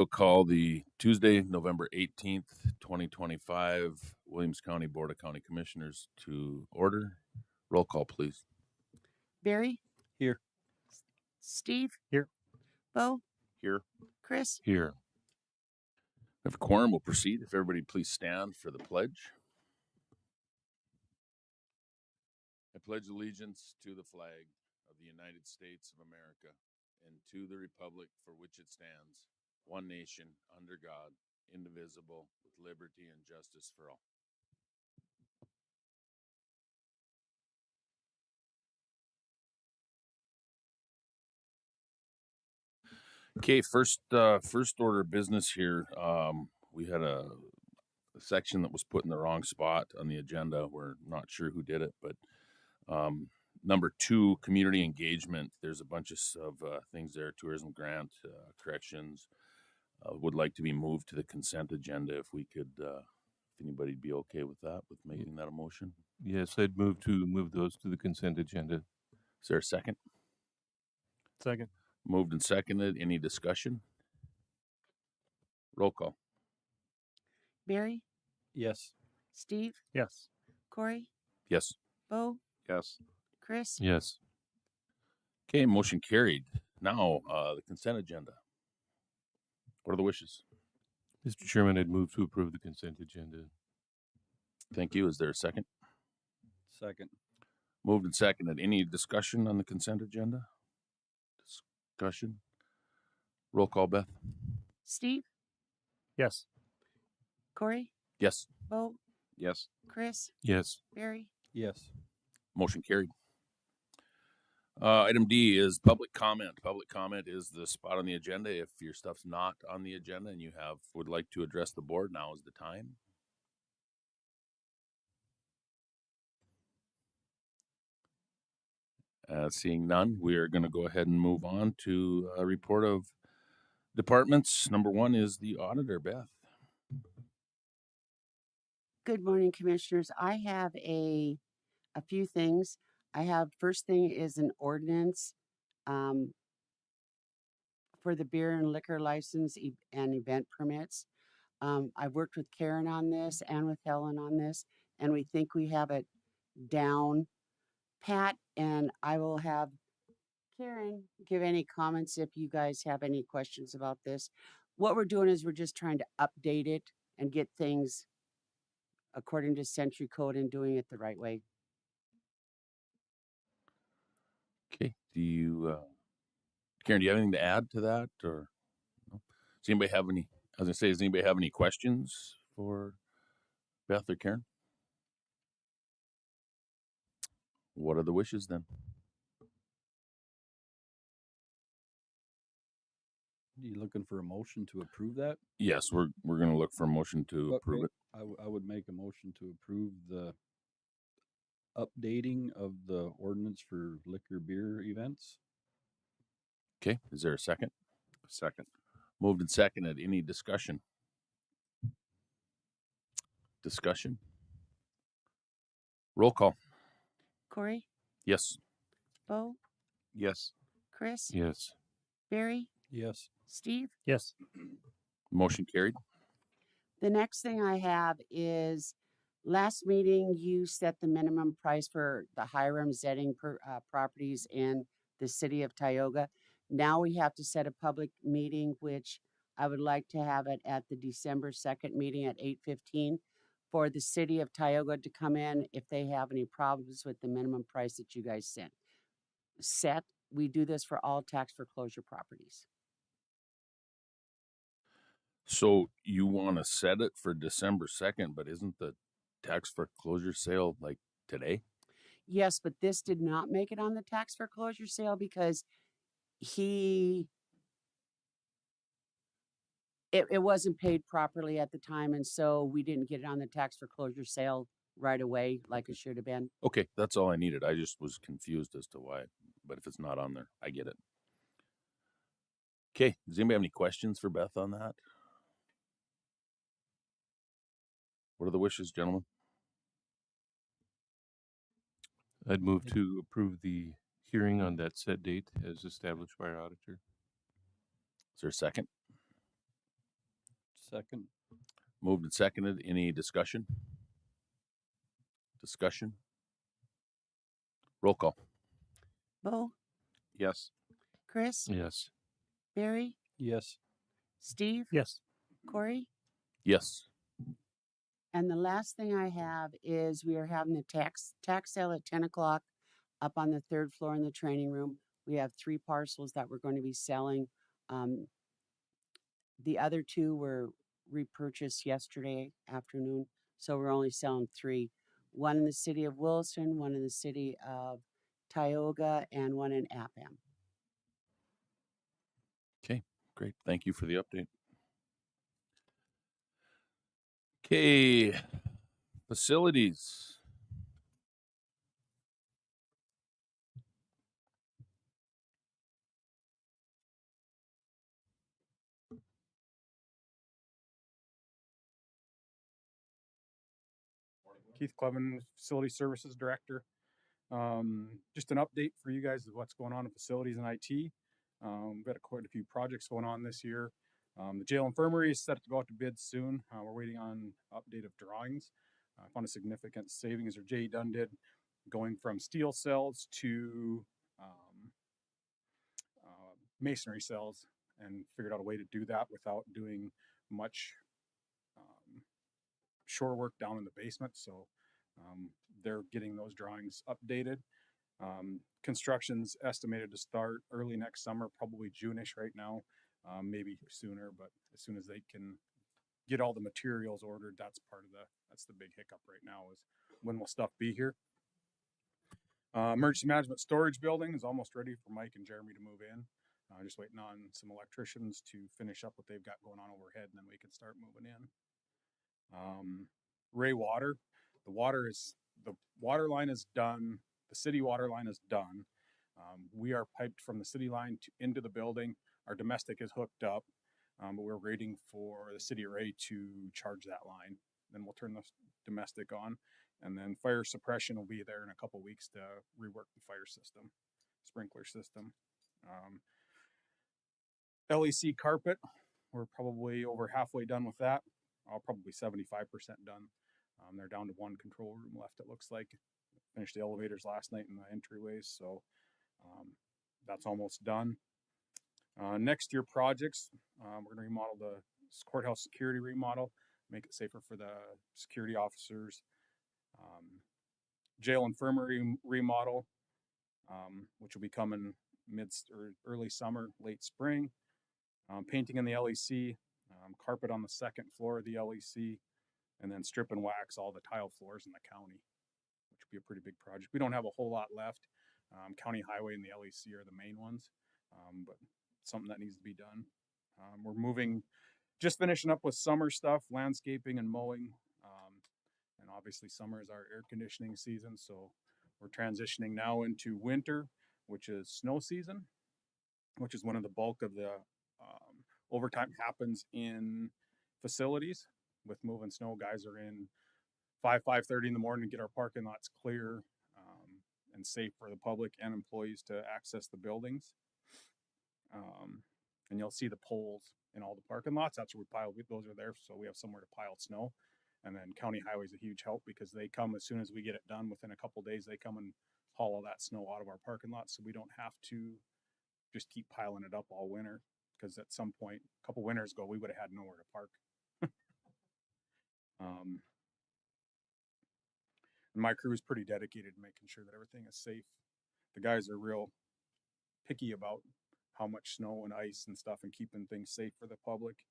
We'll call the Tuesday, November 18th, 2025, Williams County Board of County Commissioners to order. Roll call, please. Barry? Here. Steve? Here. Bo? Here. Chris? Here. If a quorum will proceed, if everybody please stand for the pledge. I pledge allegiance to the flag of the United States of America and to the republic for which it stands, one nation, under God, indivisible, with liberty and justice for all. Okay, first order of business here. We had a section that was put in the wrong spot on the agenda. We're not sure who did it, but number 2, community engagement. There's a bunch of things there: tourism grant, corrections. Would like to be moved to the consent agenda. If we could, if anybody'd be okay with that, with making that a motion. Yes, I'd move those to the consent agenda. Is there a second? Second. Moved and seconded. Any discussion? Roll call. Barry? Yes. Steve? Yes. Corey? Yes. Bo? Yes. Chris? Yes. Okay, motion carried. Now, the consent agenda. What are the wishes? Mr. Chairman, I'd move to approve the consent agenda. Thank you. Is there a second? Second. Moved and seconded. Any discussion on the consent agenda? Discussion? Roll call, Beth. Steve? Yes. Corey? Yes. Bo? Yes. Chris? Yes. Barry? Yes. Motion carried. Item D is public comment. Public comment is the spot on the agenda. If your stuff's not on the agenda and you would like to address the board, now is the time. Seeing none, we are going to go ahead and move on to a report of departments. Number 1 is the auditor, Beth. Good morning, Commissioners. I have a few things. First thing is an ordinance for the beer and liquor license and event permits. I've worked with Karen on this and with Helen on this, and we think we have it down pat, and I will have Karen give any comments if you guys have any questions about this. What we're doing is we're just trying to update it and get things according to Century Code and doing it the right way. Okay. Karen, do you have anything to add to that, or no? Does anybody have any? I was gonna say, does anybody have any questions for Beth or Karen? What are the wishes then? You looking for a motion to approve that? Yes, we're going to look for a motion to approve it. I would make a motion to approve the updating of the ordinance for liquor beer events. Okay, is there a second? Second. Moved and seconded. Any discussion? Discussion? Roll call. Corey? Yes. Bo? Yes. Chris? Yes. Barry? Yes. Steve? Yes. Motion carried. The next thing I have is last meeting, you set the minimum price for the Hiram Zetting properties in the city of Tioga. Now we have to set a public meeting, which I would like to have it at the December 2nd meeting at 8:15 for the city of Tioga to come in if they have any problems with the minimum price that you guys set. We do this for all tax foreclosure properties. So you want to set it for December 2nd, but isn't the tax foreclosure sale like today? Yes, but this did not make it on the tax foreclosure sale because it wasn't paid properly at the time, and so we didn't get it on the tax foreclosure sale right away like it should have been. Okay, that's all I needed. I just was confused as to why, but if it's not on there, I get it. Okay, does anybody have any questions for Beth on that? What are the wishes, gentlemen? I'd move to approve the hearing on that set date as established by our auditor. Is there a second? Second. Moved and seconded. Any discussion? Discussion? Roll call. Bo, Yes. Chris, Yes. Barry, Yes. Steve, Yes. Corey. Yes. And the last thing I have is we are having the tax sale at 10 o'clock up on the third floor in the training room. We have 3 parcels that we're going to be selling. The other 2 were repurchased yesterday afternoon, so we're only selling 3. One in the city of Williston, one in the city of Tioga, and one in Appam. Okay, great. Thank you for the update. Okay, facilities. Keith Clevin, Facility Services Director. Just an update for you guys of what's going on in facilities and IT. We've got quite a few projects going on this year. The jail infirmary is set to go out to bid soon. We're waiting on update of drawings. I found a significant savings, or J.E. Dunn did, going from steel cells to masonry cells, and figured out a way to do that without doing much shore work down in the basement. So they're getting those drawings updated. Construction's estimated to start early next summer, probably June-ish right now, maybe sooner, but as soon as they can get all the materials ordered, that's the big hiccup right now, is when will stuff be here. Emergency management storage building is almost ready for Mike and Jeremy to move in. Just waiting on some electricians to finish up what they've got going on overhead, and then we can start moving in. Ray Water, the water line is done. The city water line is done. We are piped from the city line into the building. Our domestic is hooked up, but we're waiting for the city of Ray to charge that line. Then we'll turn the domestic on, and then fire suppression will be there in a couple weeks to rework the fire system, sprinkler system. LEC carpet, we're probably over halfway done with that. Probably 75% done. They're down to 1 control room left, it looks like. Finished the elevators last night in the entryways, so that's almost done. Next year projects, we're going to remodel the courthouse security remodel, make it safer for the security officers. Jail infirmary remodel, which will be coming or early summer, late spring. Painting in the LEC, carpet on the 2nd floor of the LEC, and then strip and wax all the tile floors in the county, which would be a pretty big project. We don't have a whole lot left. County Highway and the LEC are the main ones, but something that needs to be done. We're just finishing up with summer stuff, landscaping and mowing. And obviously summer is our air conditioning season, so we're transitioning now into winter, which is snow season, which is when the bulk of the overtime happens in facilities. With moving snow, guys are in 5:30 in the morning to get our parking lots clear and safe for the public and employees to access the buildings. And you'll see the poles in all the parking lots. That's where we pile. Those are there, so we have somewhere to pile snow. And then County Highway is a huge help, because they come as soon as we get it done. Within a couple days, they come and haul all that snow out of our parking lot, so we don't have to just keep piling it up all winter. Because at some point, a couple winters ago, we would have had nowhere to park. And my crew is pretty dedicated to making sure that everything is safe. The guys are real picky about how much snow and ice and stuff, and keeping things safe for the public.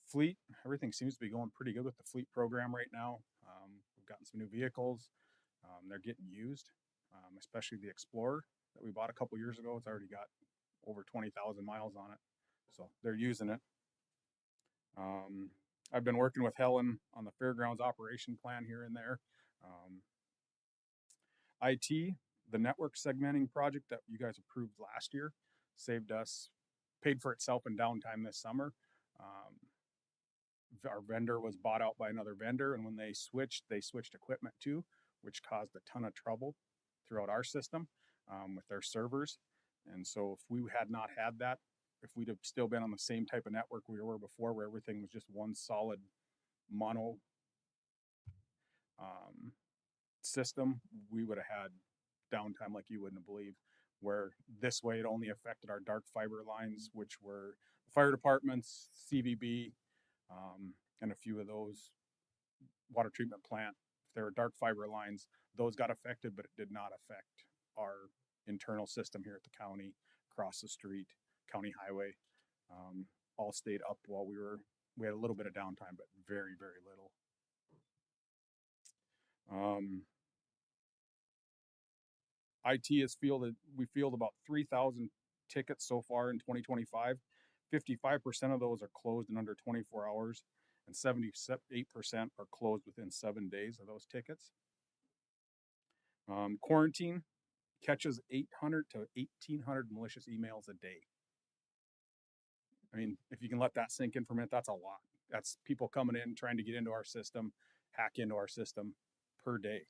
Fleet, everything seems to be going pretty good with the fleet program right now. We've gotten some new vehicles. They're getting used, especially the Explorer that we bought a couple years ago. It's already got over 20,000 miles on it, so they're using it. I've been working with Helen on the fairgrounds operation plan here and there. IT, the network segmenting project that you guys approved last year, paid for itself in downtime this summer. Our vendor was bought out by another vendor, and when they switched equipment too, which caused a ton of trouble throughout our system with their servers. And so if we had not had that, if we'd have still been on the same type of network we were before, where everything was just one solid mono system, we would have had downtime like you wouldn't believe. Where this way it only affected our dark fiber lines, which were fire departments, CVB, and a few of those water treatment plant. If there were dark fiber lines, those got affected, but it did not affect our internal system here at the county, across the street, county highway. All stayed up while we had a little bit of downtime, but very, very little. IT has we fielded about 3,000 tickets so far in 2025. 55% of those are closed in under 24 hours, and 78% are closed within 7 days of those tickets. Quarantine catches 800 to 1,800 malicious emails a day. I mean, if you can let that sink in for a minute, that's a lot. That's people coming in, trying to get into our system, hack into our system per day.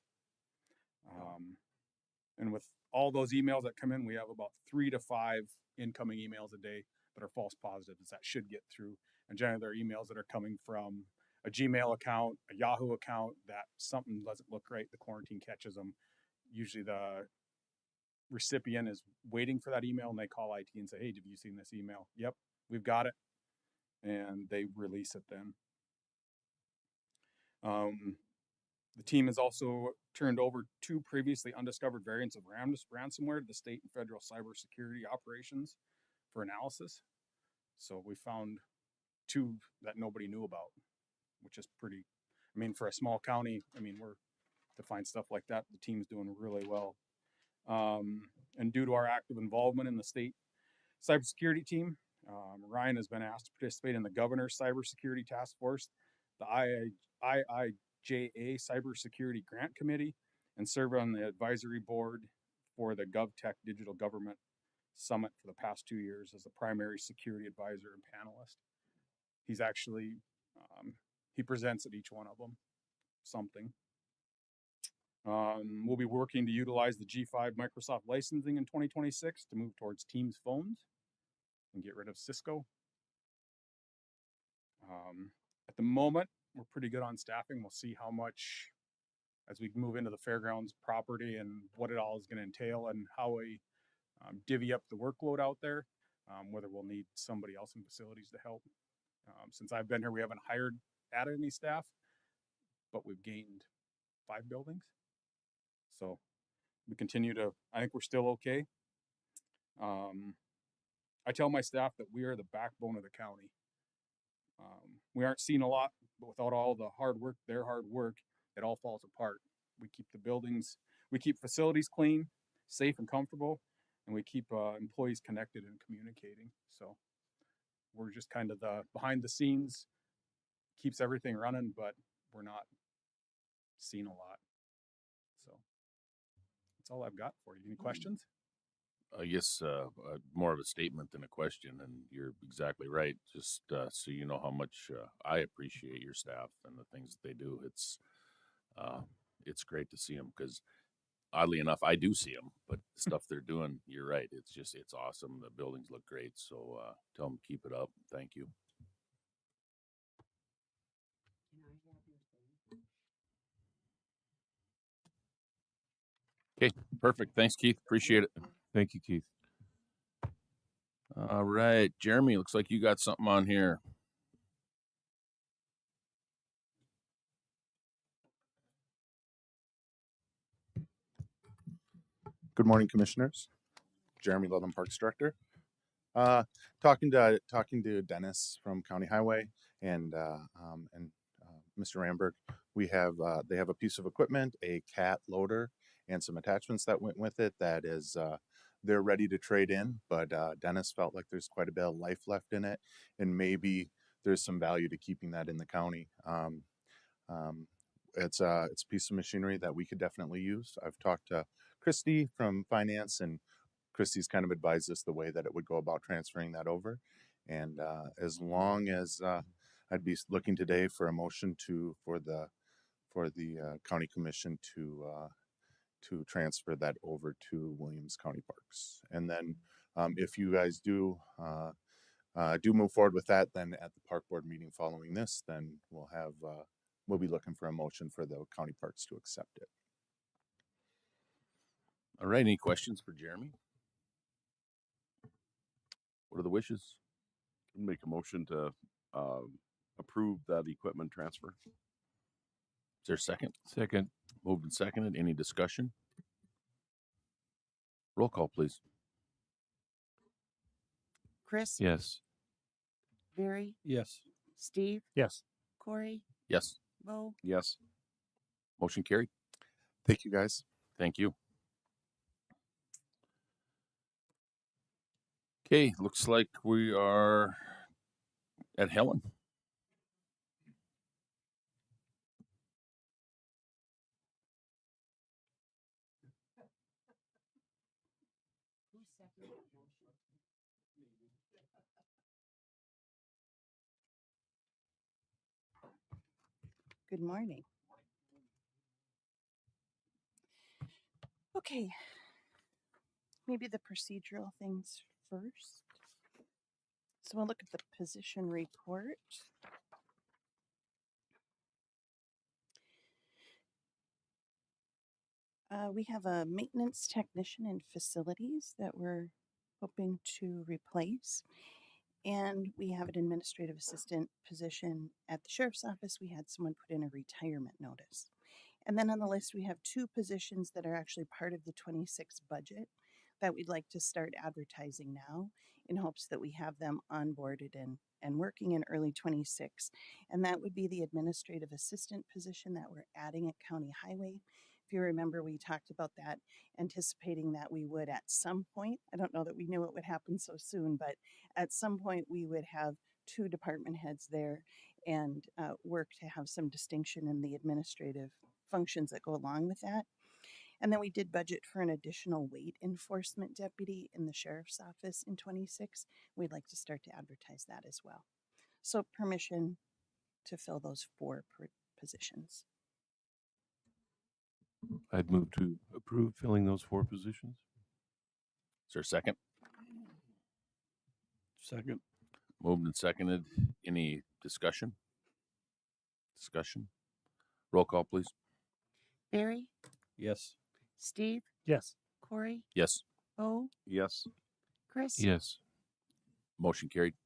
And with all those emails that come in, we have about 3 to 5 incoming emails a day that are false positives that should get through. And generally, they're emails that are coming from a Gmail account, a Yahoo account, that something doesn't look right. The quarantine catches them. Usually the recipient is waiting for that email, and they call IT and say, hey, have you seen this email? Yep, we've got it. And they release it then. The team has also turned over 2 previously undiscovered variants of ransomware to the state and federal cybersecurity operations for analysis. So we found 2 that nobody knew about, which is pretty, I mean, for a small county, I mean, to find stuff like that, the team's doing really well. And due to our active involvement in the state cybersecurity team, Ryan has been asked to participate in the governor's cybersecurity task force, the IIJA Cybersecurity Grant Committee, and serve on the advisory board for the GovTech Digital Government Summit for the past 2 years as the primary security advisor and panelist. He's actually, he presents at each one of them, something. We'll be working to utilize the G5 Microsoft licensing in 2026 to move towards Teams phones and get rid of Cisco. At the moment, we're pretty good on staffing. We'll see how much as we move into the fairgrounds property and what it all is going to entail and how we divvy up the workload out there, whether we'll need somebody else in facilities to help. Since I've been here, we haven't added any staff, but we've gained 5 buildings. So we continue to, I think we're still okay. I tell my staff that we are the backbone of the county. We aren't seen a lot, but without all the hard work, their hard work, it all falls apart. We keep the buildings, we keep facilities clean, safe and comfortable, and we keep employees connected and communicating. So we're just kind of the behind the scenes, keeps everything running, but we're not seen a lot. So that's all I've got for you. Any questions? I guess more of a statement than a question, and you're exactly right. Just so you know how much I appreciate your staff and the things that they do. It's great to see them because, oddly enough, I do see them, but the stuff they're doing, you're right. It's awesome. The buildings look great. So tell them to keep it up. Thank you. Okay, perfect. Thanks, Keith. Appreciate it. Thank you, Keith. All right, Jeremy, looks like you got something on here. Good morning, Commissioners. Jeremy Ludlam, Parks Director. Talking to Dennis from County Highway and Mr. Ramberg. They have a piece of equipment, a cat loader, and some attachments that went with it. That is, they're ready to trade in. But Dennis felt like there's quite a bit of life left in it, and maybe there's some value to keeping that in the county. It's a piece of machinery that we could definitely use. I've talked to Christy from Finance, and Christy's kind of advised us the way that it would go about transferring that over. And as long as I'd be looking today for a motion for the county commission to transfer that over to Williams County Parks. And then if you guys do do move forward with that, then at the park board meeting following this, then we'll be looking for a motion for the county parks to accept it. All right, any questions for Jeremy? What are the wishes? Make a motion to approve that equipment transfer. Is there a second? Second. Moved and seconded. Any discussion? Roll call, please. Chris, Yes. Barry, Yes. Steve, Yes. Corey, Yes. Bo, Yes. Motion carried. Thank you, guys. Thank you. Okay, looks like we are at Helen. Good morning. Okay, maybe the procedural things first. So we'll look at the position report. We have a maintenance technician in facilities that we're hoping to replace. And we have an administrative assistant position at the sheriff's office. We had someone put in a retirement notice. And then on the list, we have two positions that are actually part of the 26 budget that we'd like to start advertising now in hopes that we have them onboarded and working in early 26. And that would be the administrative assistant position that we're adding at County Highway. If you remember, we talked about that, anticipating that we would at some point, I don't know that we knew it would happen so soon, but at some point we would have two department heads there and work to have some distinction in the administrative functions that go along with that. And then we did budget for an additional weight enforcement deputy in the sheriff's office in 26. We'd like to start to advertise that as well. So permission to fill those four positions. I'd move to approve filling those 4 positions. Is there a second? Second. Moved and seconded. Any discussion? Discussion? Roll call, please. Barry, Yes. Steve, Yes. Corey, Yes. Bo, Yes. Chris. Yes. Motion carried.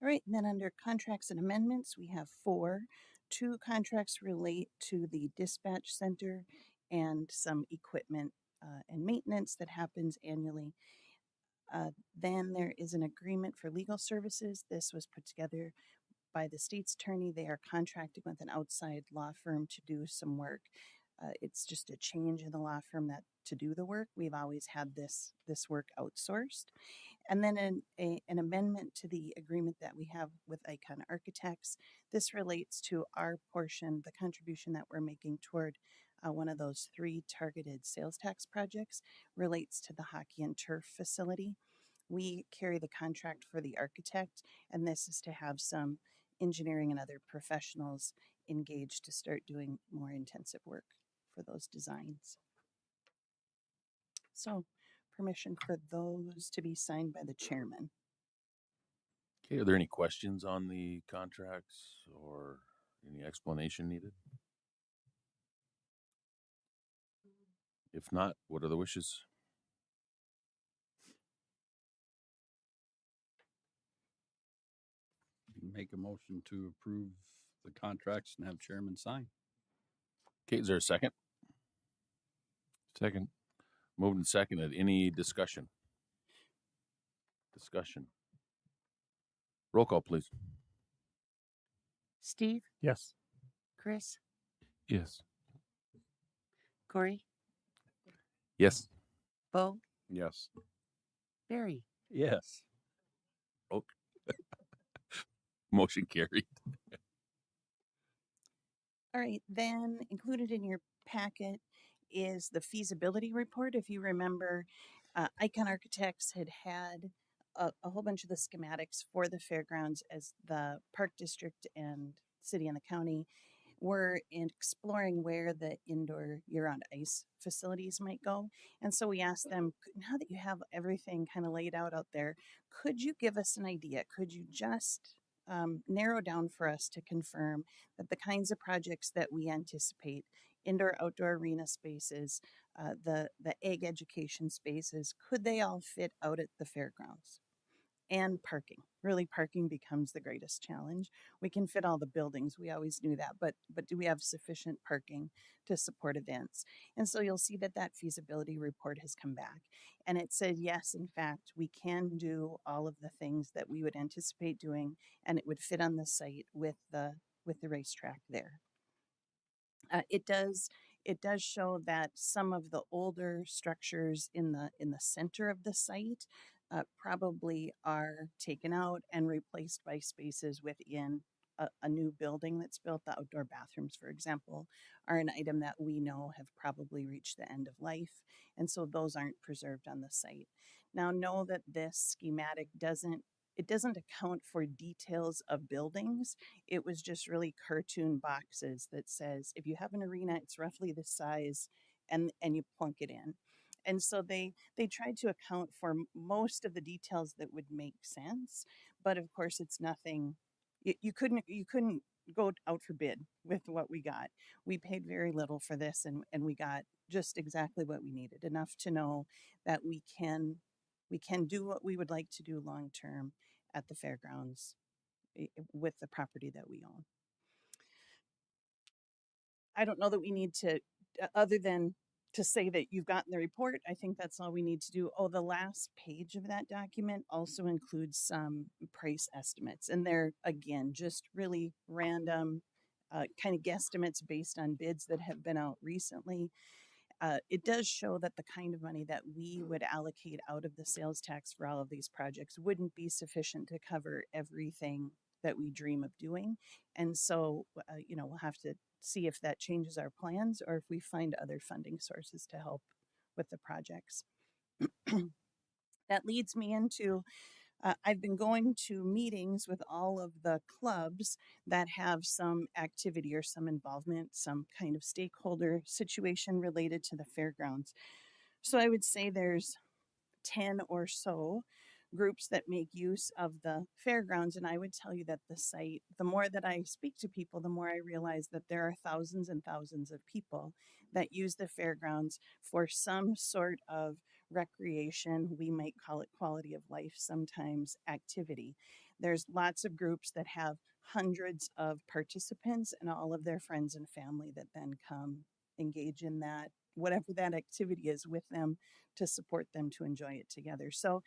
All right, and then under contracts and amendments, we have 4. 2 contracts relate to the dispatch center and some equipment and maintenance that happens annually. Then there is an agreement for legal services. This was put together by the state's attorney. They are contracting with an outside law firm to do some work. It's just a change in the law firm that to do the work. We've always had this work outsourced. And then an amendment to the agreement that we have with Icon Architects. This relates to our portion, the contribution that we're making toward one of those 3 targeted sales tax projects relates to the hockey and turf facility. We carry the contract for the architect, and this is to have some engineering and other professionals engaged to start doing more intensive work for those designs. So permission for those to be signed by the chairman. Okay, are there any questions on the contracts or any explanation needed? If not, what are the wishes? Make a motion to approve the contracts and have chairman sign. Okay, is there a second? Second. Moved and seconded. Any discussion? Discussion. Roll call, please. Steve, Yes. Chris, Yes. Corey, Yes. Bo, Yes. Barry. Yes. Motion carried. All right, then included in your packet is the feasibility report. If you remember, Icon Architects had a whole bunch of the schematics for the fairgrounds as the park district and city and the county we're exploring where the indoor year-round ice facilities might go. And so we asked them, now that you have everything kind of laid out there, could you give us an idea? Could you just narrow down for us to confirm that the kinds of projects that we anticipate, indoor outdoor arena spaces, the ag education spaces, could they all fit out at the fairgrounds? And parking. Really, parking becomes the greatest challenge. We can fit all the buildings. We always knew that, but do we have sufficient parking to support events? And so you'll see that that feasibility report has come back, and it said yes, in fact, we can do all of the things that we would anticipate doing, and it would fit on the site with the racetrack there. It does show that some of the older structures in the center of the site probably are taken out and replaced by spaces within a new building that's built. The outdoor bathrooms, for example, are an item that we know have probably reached the end of life, and so those aren't preserved on the site. Now, know that this schematic doesn't account for details of buildings. It was just really cartoon boxes that says, if you have an arena, it's roughly this size, and you plunk it in. And so they tried to account for most of the details that would make sense, but of course it's nothing. You couldn't go out for bid with what we got. We paid very little for this, and we got just exactly what we needed, enough to know that we can do what we would like to do long term at the fairgrounds with the property that we own. I don't know that we need to, other than to say that you've gotten the report, I think that's all we need to do. Oh, the last page of that document also includes some price estimates, and they're, again, just really random kind of guesstimates based on bids that have been out recently. It does show that the kind of money that we would allocate out of the sales tax for all of these projects wouldn't be sufficient to cover everything that we dream of doing. And so, we'll have to see if that changes our plans or if we find other funding sources to help with the projects. That leads me into I've been going to meetings with all of the clubs that have some activity or some involvement, some kind of stakeholder situation related to the fairgrounds. So I would say there's 10 or so groups that make use of the fairgrounds. And I would tell you that the site, the more that I speak to people, the more I realize that there are thousands and thousands of people that use the fairgrounds for some sort of recreation. We might call it quality of life, sometimes activity. There's lots of groups that have hundreds of participants and all of their friends and family that then come engage in that, whatever that activity is, with them to support them to enjoy it together. So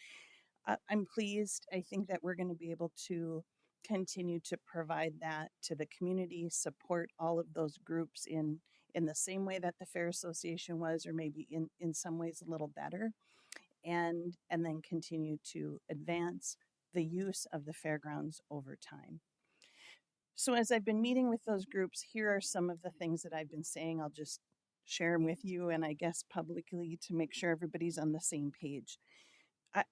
I'm pleased. I think that we're going to be able to continue to provide that to the community, support all of those groups in the same way that the Fair Association was, or maybe in some ways a little better, and then continue to advance the use of the fairgrounds over time. So as I've been meeting with those groups, here are some of the things that I've been saying. I'll just share them with you, and I guess publicly, to make sure everybody's on the same page.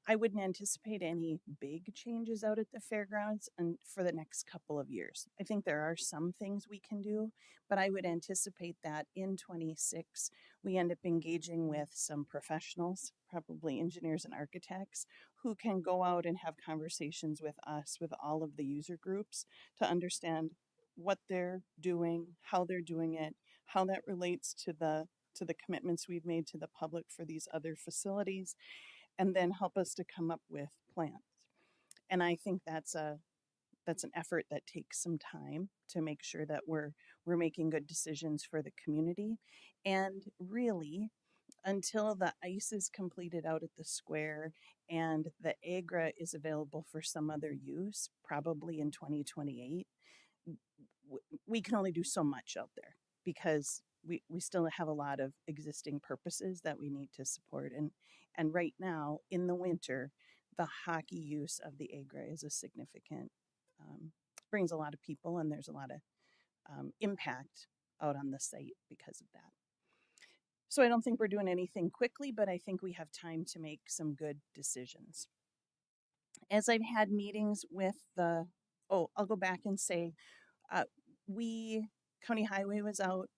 I wouldn't anticipate any big changes out at the fairgrounds and for the next couple of years. I think there are some things we can do, but I would anticipate that in 26, we end up engaging with some professionals, probably engineers and architects, who can go out and have conversations with us, with all of the user groups, to understand what they're doing, how they're doing it, how that relates to the commitments we've made to the public for these other facilities, and then help us to come up with plans. And I think that's an effort that takes some time to make sure that we're making good decisions for the community. And really, until the ice is completed out at the square and the AGRA is available for some other use, probably in 2028, we can only do so much out there, because we still have a lot of existing purposes that we need to support. And right now, in the winter, the hockey use of the AGRA is a significant, brings a lot of people, and there's a lot of impact out on the site because of that. So I don't think we're doing anything quickly, but I think we have time to make some good decisions. As I've had meetings with I'll go back and say, we County Highway was out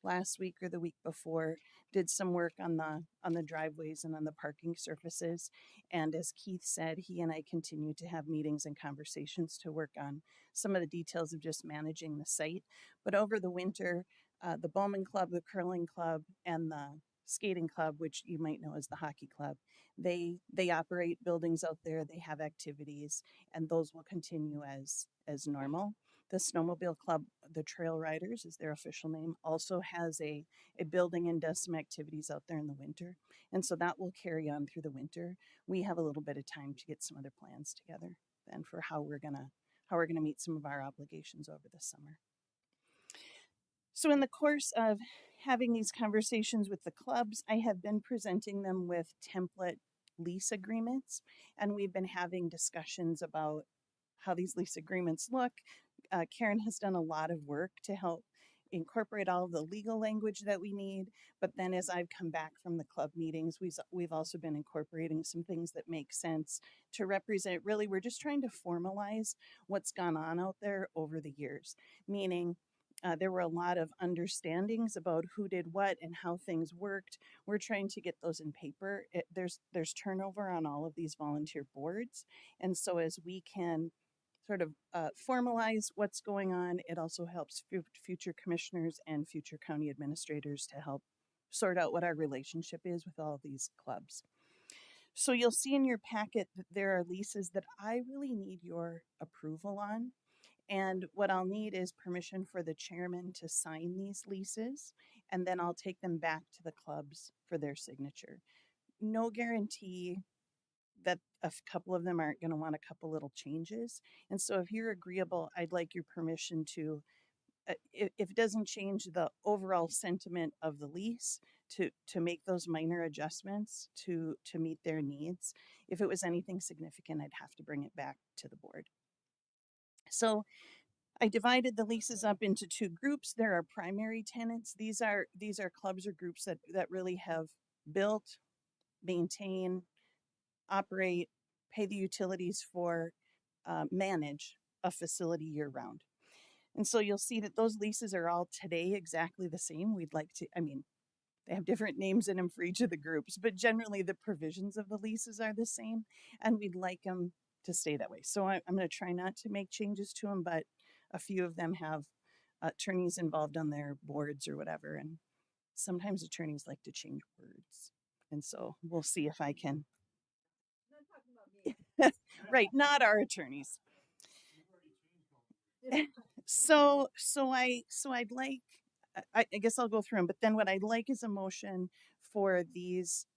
last week or the week before, did some work on the driveways and on the parking surfaces. And as Keith said, he and I continue to have meetings and conversations to work on some of the details of just managing the site. But over the winter, the Bowman Club, the Curling Club, and the Skating Club, which you might know as the Hockey Club, they operate buildings out there, they have activities, and those will continue as normal. The Snowmobile Club, the Trail Riders is their official name, also has a building and does some activities out there in the winter. And so that will carry on through the winter. We have a little bit of time to get some other plans together then for how we're gonna meet some of our obligations over the summer. So in the course of having these conversations with the clubs, I have been presenting them with template lease agreements, and we've been having discussions about how these lease agreements look. Karen has done a lot of work to help incorporate all of the legal language that we need. But then as I've come back from the club meetings, we've also been incorporating some things that make sense to represent. Really, we're just trying to formalize what's gone on out there over the years, meaning there were a lot of understandings about who did what and how things worked. We're trying to get those in paper. There's turnover on all of these volunteer boards. And so as we can sort of formalize what's going on, it also helps future commissioners and future county administrators to help sort out what our relationship is with all of these clubs. So you'll see in your packet that there are leases that I really need your approval on. And what I'll need is permission for the chairman to sign these leases, and then I'll take them back to the clubs for their signature. No guarantee that a couple of them aren't going to want a couple little changes. And so if you're agreeable, I'd like your permission to, if it doesn't change the overall sentiment of the lease, to make those minor adjustments to meet their needs. If it was anything significant, I'd have to bring it back to the board. So I divided the leases up into two groups. There are primary tenants. These are clubs or groups that really have built, maintain, operate, pay the utilities for, manage a facility year round. And so you'll see that those leases are all today exactly the same. We'd like to, they have different names in them for each of the groups, but generally the provisions of the leases are the same, and we'd like them to stay that way. So I'm going to try not to make changes to them, but a few of them have attorneys involved on their boards or whatever, and sometimes attorneys like to change words. And so we'll see if I can. Right, not our attorneys. So I'd like, I guess I'll go through them, but then what I'd like is a motion for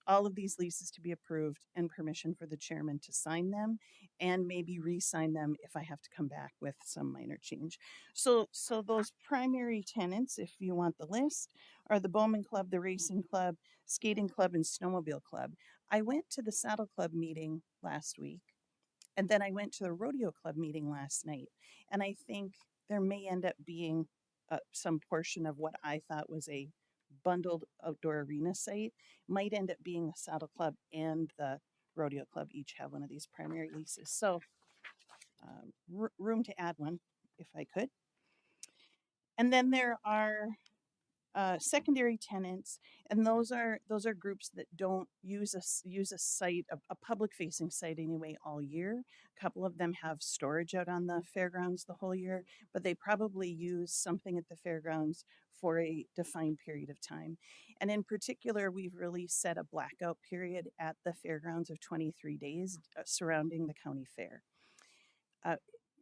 all of these leases to be approved and permission for the chairman to sign them and maybe re-sign them if I have to come back with some minor change. So those primary tenants, if you want the list, are the Bowman Club, the Racing Club, Skating Club, and Snowmobile Club. I went to the Saddle Club meeting last week, and then I went to the Rodeo Club meeting last night, and I think there may end up being some portion of what I thought was a bundled outdoor arena site might end up being the Saddle Club and the Rodeo Club each have one of these primary leases. So room to add one if I could. And then there are secondary tenants, and those are groups that don't use a site, a public facing site anyway, all year. A couple of them have storage out on the fairgrounds the whole year, but they probably use something at the fairgrounds for a defined period of time. And in particular, we've really set a blackout period at the fairgrounds of 23 days surrounding the county fair.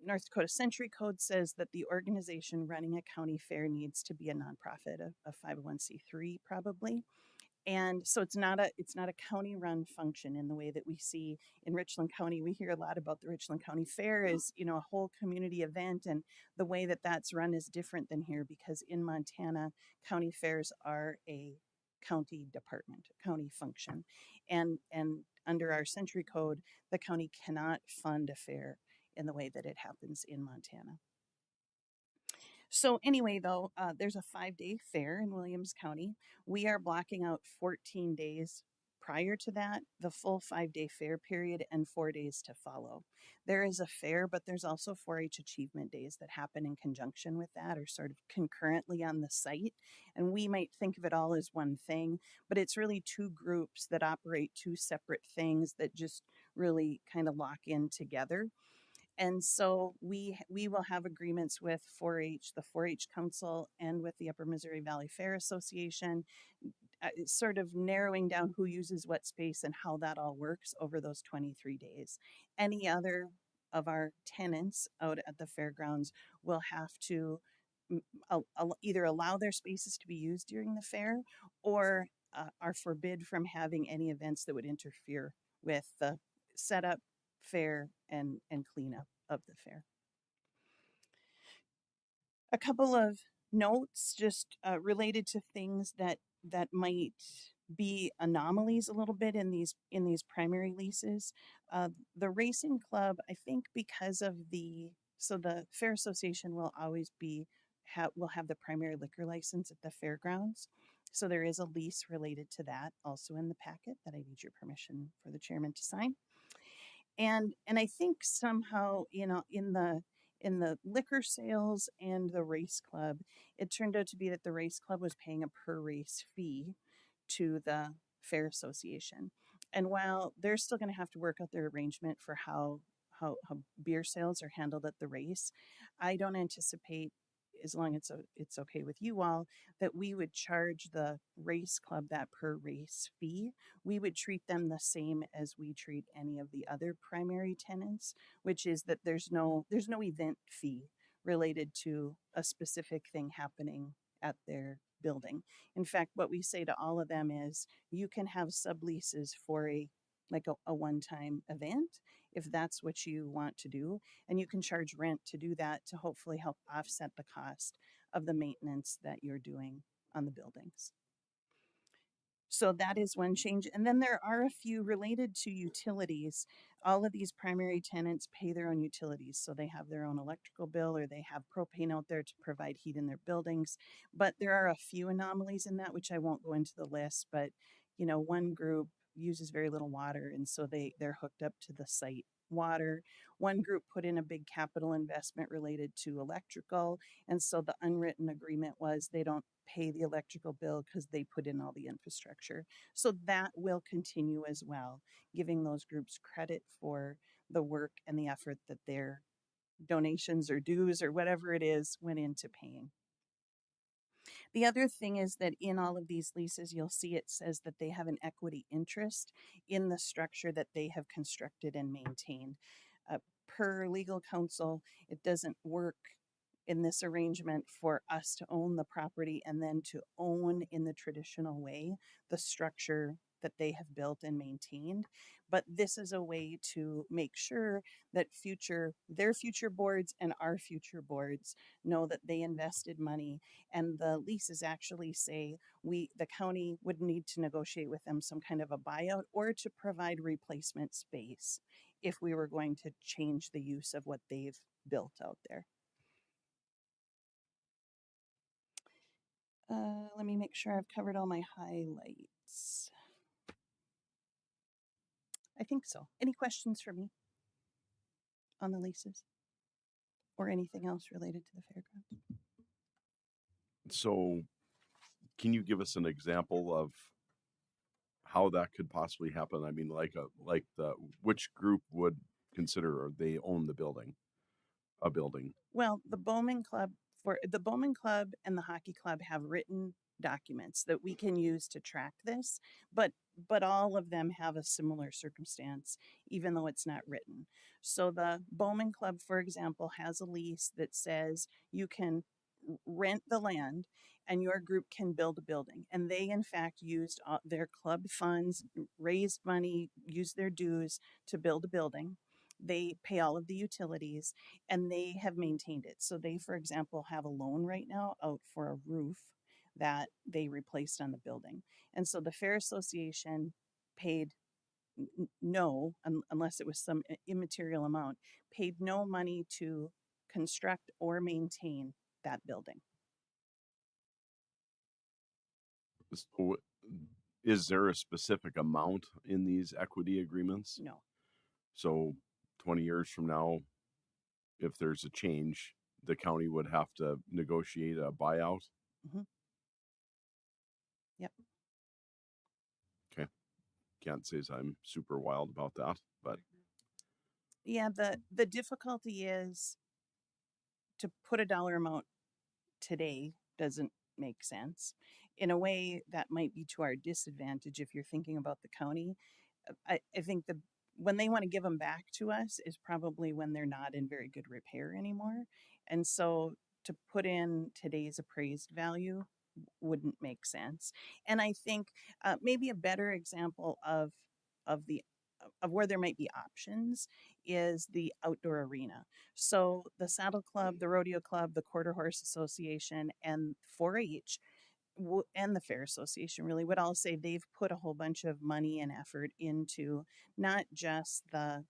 North Dakota Century Code says that the organization running a county fair needs to be a nonprofit, a 501c3 probably. And so it's not a county run function in the way that we see in Richland County. We hear a lot about the Richland County Fair as, a whole community event, and the way that that's run is different than here because in Montana, county fairs are a county department, county function. And under our Century Code, the county cannot fund a fair in the way that it happens in Montana. So anyway, though, there's a 5-day fair in Williams County. We are blocking out 14 days prior to that, the full 5-day fair period and 4 days to follow. There is a fair, but there's also 4-H achievement days that happen in conjunction with that or sort of concurrently on the site. And we might think of it all as one thing, but it's really two groups that operate two separate things that just really kind of lock in together. And so we will have agreements with 4-H, the 4-H Council, and with the Upper Missouri Valley Fair Association, sort of narrowing down who uses what space and how that all works over those 23 days. Any other of our tenants out at the fairgrounds will have to either allow their spaces to be used during the fair or are forbid from having any events that would interfere with the setup, fair, and cleanup of the fair. A couple of notes just related to things that might be anomalies a little bit in these primary leases. The racing club, I think, because of the Fair Association will always will have the primary liquor license at the fairgrounds. So there is a lease related to that also in the packet that I need your permission for the chairman to sign. And I think somehow, in the liquor sales and the race club, it turned out to be that the race club was paying a per race fee to the Fair Association. And while they're still going to have to work out their arrangement for how beer sales are handled at the race, I don't anticipate, as long as it's okay with you all, that we would charge the race club that per race fee. We would treat them the same as we treat any of the other primary tenants, which is that there's no event fee related to a specific thing happening at their building. In fact, what we say to all of them is you can have subleases for a one-time event if that's what you want to do, and you can charge rent to do that to hopefully help offset the cost of the maintenance that you're doing on the buildings. So that is one change. And then there are a few related to utilities. All of these primary tenants pay their own utilities. So they have their own electrical bill or they have propane out there to provide heat in their buildings. But there are a few anomalies in that, which I won't go into the list, but one group uses very little water, and so they're hooked up to the site water. One group put in a big capital investment related to electrical, and so the unwritten agreement was they don't pay the electrical bill because they put in all the infrastructure. So that will continue as well, giving those groups credit for the work and the effort that their donations or dues or whatever it is went into paying. The other thing is that in all of these leases, you'll see it says that they have an equity interest in the structure that they have constructed and maintained. Per legal counsel, it doesn't work in this arrangement for us to own the property and then to own in the traditional way the structure that they have built and maintained. But this is a way to make sure that their future boards and our future boards know that they invested money, and the leases actually say the county would need to negotiate with them some kind of a buyout or to provide replacement space if we were going to change the use of what they've built out there. Let me make sure I've covered all my highlights. I think so. Any questions for me on the leases or anything else related to the fairgrounds? So can you give us an example of how that could possibly happen? I mean, which group would consider or they own a building? Well, the Bowman Club and the hockey club have written documents that we can use to track this, but all of them have a similar circumstance, even though it's not written. So the Bowman Club, for example, has a lease that says you can rent the land and your group can build a building. And they, in fact, used their club funds, raised money, used their dues to build a building. They pay all of the utilities and they have maintained it. So they, for example, have a loan right now out for a roof that they replaced on the building. And so the Fair Association paid unless it was some immaterial amount, paid no money to construct or maintain that building. So is there a specific amount in these equity agreements? No. So 20 years from now, if there's a change, the county would have to negotiate a buyout? Mhm. Yep. Okay. Can't say as I'm super wild about that, but Yeah, the difficulty is to put a dollar amount today doesn't make sense. In a way, that might be to our disadvantage if you're thinking about the county. I think when they want to give them back to us is probably when they're not in very good repair anymore. And so to put in today's appraised value wouldn't make sense. And I think maybe a better example of the of where there might be options is the outdoor arena. So the Saddle Club, the Rodeo Club, the Quarter Horse Association, and 4-H and the Fair Association really would all say they've put a whole bunch of money and effort into not just the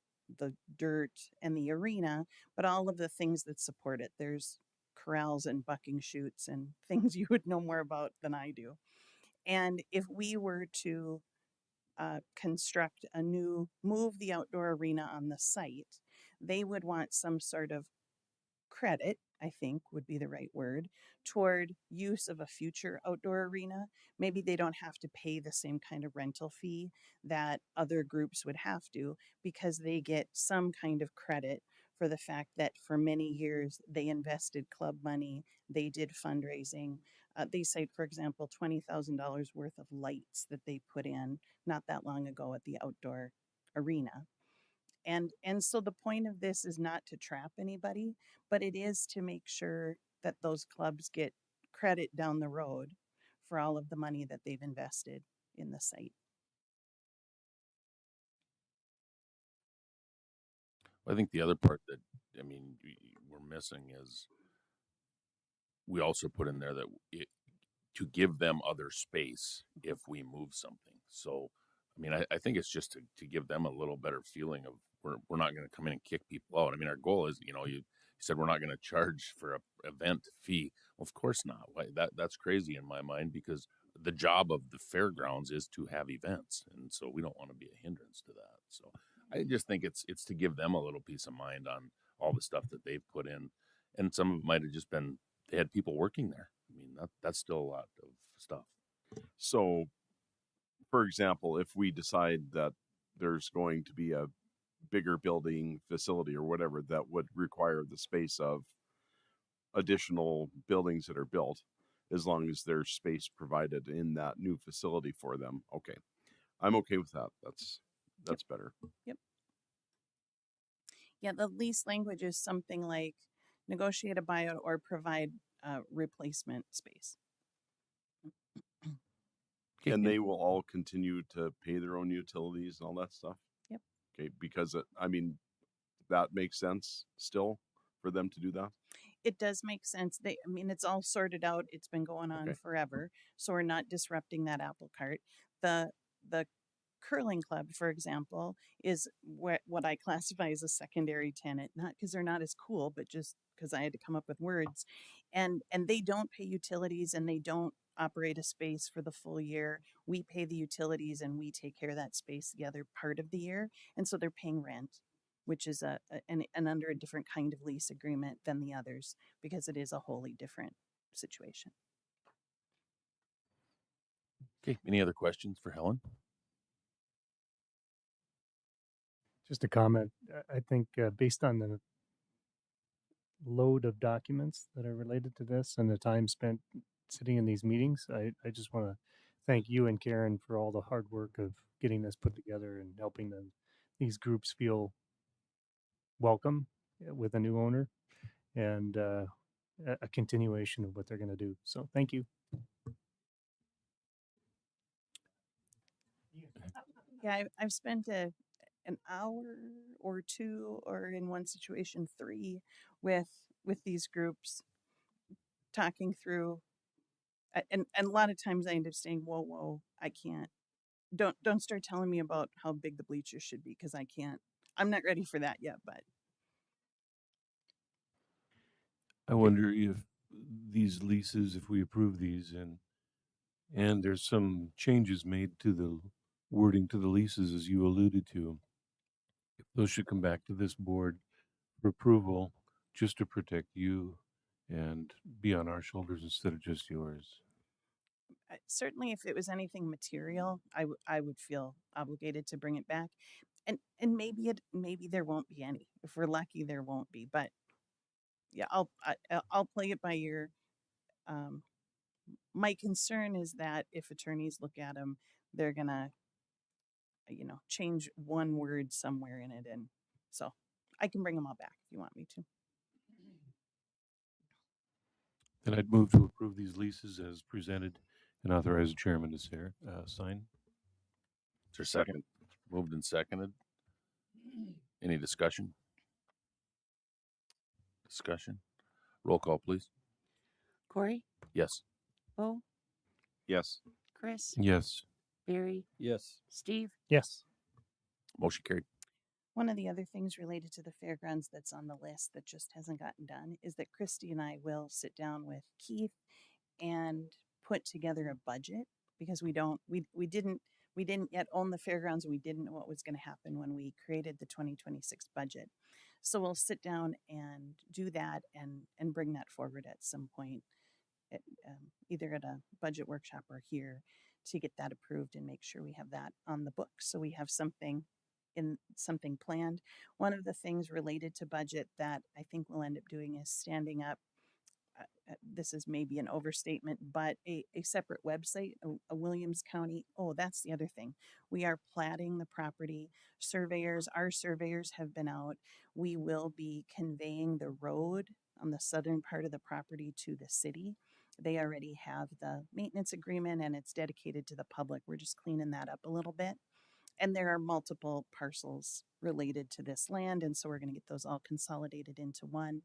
dirt and the arena, but all of the things that support it. There's corrals and bucking chutes and things you would know more about than I do. And if we were to construct move the outdoor arena on the site, they would want some sort of credit, I think would be the right word, toward use of a future outdoor arena. Maybe they don't have to pay the same kind of rental fee that other groups would have to because they get some kind of credit for the fact that for many years they invested club money, they did fundraising. They cite, for example, $20,000 worth of lights that they put in not that long ago at the outdoor arena. And so the point of this is not to trap anybody, but it is to make sure that those clubs get credit down the road for all of the money that they've invested in the site. I think the other part that, I mean, we're missing is we also put in there that to give them other space if we move something. So, I mean, I think it's just to give them a little better feeling of we're not going to come in and kick people out. I mean, our goal is, you said we're not going to charge for a event fee. Well, of course not. That's crazy in my mind because the job of the fairgrounds is to have events, and so we don't want to be a hindrance to that. So, I just think it's to give them a little peace of mind on all the stuff that they've put in, and some of it might have just been they had people working there. I mean, that's still a lot of stuff. so for example, if we decide that there's going to be a bigger building facility or whatever that would require the space of additional buildings that are built, as long as there's space provided in that new facility for them. Okay. I'm okay with that. That's better. Yep. Yeah, the lease language is something like negotiate a buyout or provide replacement space. Okay, And they will all continue to pay their own utilities and all that stuff? Yep. Okay, because I mean, that makes sense still for them to do that? It does make sense. I mean, it's all sorted out. It's been going on Okay. forever, so we're not disrupting that apple cart. The curling club, for example, is what I classify as a secondary tenant, not because they're not as cool, but just because I had to come up with words. And they don't pay utilities and they don't operate a space for the full year. We pay the utilities and we take care of that space the other part of the year. And so they're paying rent, which is an under a different kind of lease agreement than the others because it is a wholly different situation. Okay. Any other questions for Helen? Just a comment. I think based on the load of documents that are related to this and the time spent sitting in these meetings, I just want to thank you and Karen for all the hard work of getting this put together and helping these groups feel welcome with a new owner and a continuation of what they're going to do. So thank you. Yeah, I've spent an hour or two, or in one situation 3, with these groups talking through, and a lot of times I end up saying, "Whoa, I can't. Don't start telling me about how big the bleachers should be because I can't. I'm not ready for that yet." But I wonder if these leases, if we approve these and And there's some changes made to the wording to the leases, as you alluded to. Those should come back to this board for approval, just to protect you and be on our shoulders instead of just yours. Certainly, if it was anything material, I would feel obligated to bring it back. And maybe there won't be any. If we're lucky, there won't be. But yeah, I'll play it by ear. Um, my concern is that if attorneys look at them, they're gonna, change one word somewhere in it, and so I can bring them all back if you want me to. Then I'd move to approve these leases as presented and authorize the chairman to sign. Is there a second? Moved and seconded. Any discussion? Discussion? Roll call, please. Corey, Yes. Bo, Yes. Chris, Yes. Barry, Yes. Steve. Yes. Motion carried. One of the other things related to the fairgrounds that's on the list that just hasn't gotten done is that Christy and I will sit down with Keith and put together a budget, because we didn't yet own the fairgrounds. We didn't know what was going to happen when we created the 2026 budget. So we'll sit down and do that and bring that forward at some point, at, either at a budget workshop or here, to get that approved and make sure we have that on the books. So we have something planned. One of the things related to budget that I think we'll end up doing is standing up, this is maybe an overstatement, but a separate website, a Williams County. Oh, that's the other thing. We are platting the property. Our surveyors have been out. We will be conveying the road on the southern part of the property to the city. They already have the maintenance agreement and it's dedicated to the public. We're just cleaning that up a little bit. And there are multiple parcels related to this land, and so we're going to get those all consolidated into one.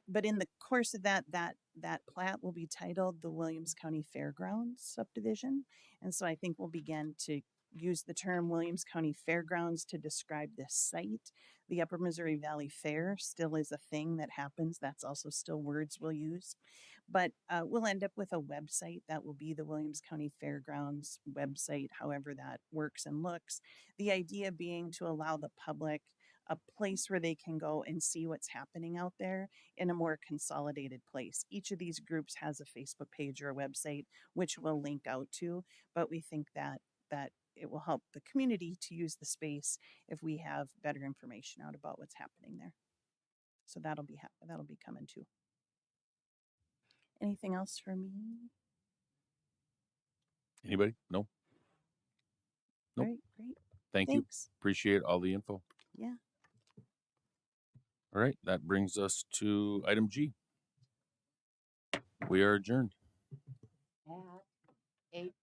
But in the course of that plat will be titled the Williams County Fairgrounds subdivision. And so I think we'll begin to use the term Williams County Fairgrounds to describe this site. The Upper Missouri Valley Fair still is a thing that happens. That's also still words we'll use. But we'll end up with a website that will be the Williams County Fairgrounds website, however that works and looks. The idea being to allow the public a place where they can go and see what's happening out there in a more consolidated place. Each of these groups has a Facebook page or a website, which we'll link out to, but we think that it will help the community to use the space if we have better information out about what's happening there. So that'll be coming too. Anything else for me? Anybody? No? Nope. Great. Thank you. Thanks. Appreciate all the info. Yeah. All right. That brings us to item G. We are adjourned. At 8